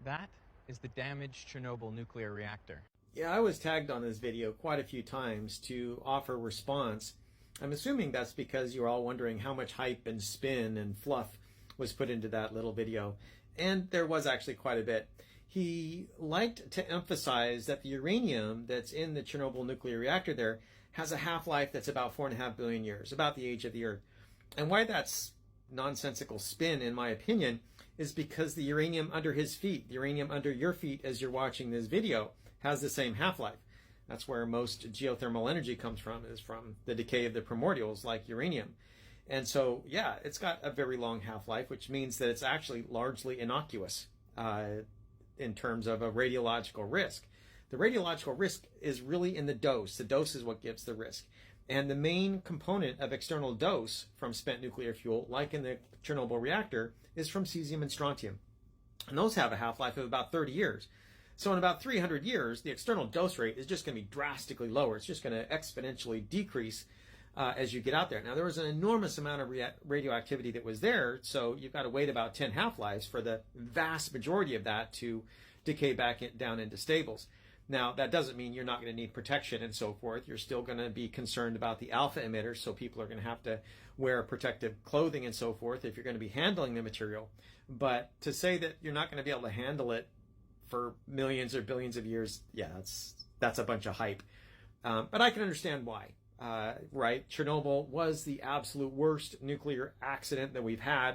That is the damaged Chernobyl nuclear reactor. Yeah, I was tagged on this video quite a few times to offer response. I'm assuming that's because you're all wondering how much hype and spin and fluff was put into that little video. And there was actually quite a bit. He liked to emphasize that the uranium that's in the Chernobyl nuclear reactor there has a half-life that's about 4.5 billion years, about the age of the Earth. And why that's nonsensical spin, in my opinion, is because the uranium under his feet, the uranium under your feet as you're watching this video, has the same half-life. That's where most geothermal energy comes from, is from the decay of the primordials like uranium. And so, yeah, it's got a very long half-life, which means that it's actually largely innocuous in terms of a radiological risk. The radiological risk is really in the dose. The dose is what gives the risk. And the main component of external dose from spent nuclear fuel, like in the Chernobyl reactor, is from cesium and strontium. And those have a half-life of about 30 years. So in about 300 years, the external dose rate is just going to be drastically lower. It's just going to exponentially decrease as you get out there. Now, there was an enormous amount of radioactivity that was there, so you've got to wait about 10 half-lives for the vast majority of that to decay back down into stables. Now, that doesn't mean you're not going to need protection and so forth. You're still going to be concerned about the alpha emitters, so people are going to have to wear protective clothing and so forth if you're going to be handling the material. But to say that you're not going to be able to handle it for millions or billions of years, yeah, that's a bunch of hype. But I can understand why. Right? Chernobyl was the absolute worst nuclear accident that we've had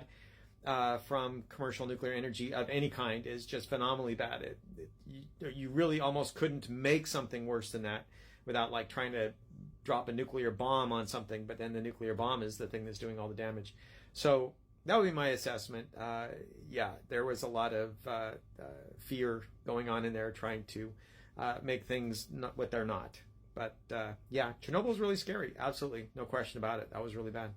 from commercial nuclear energy of any kind. Is just phenomenally bad. You really almost couldn't make something worse than that without like trying to drop a nuclear bomb on something, but then the nuclear bomb is the thing that's doing all the damage. So that would be my assessment. Yeah, there was a lot of fear going on in there trying to make things not what they're not. But yeah, Chernobyl was really scary. Absolutely. No question about it. That was really bad.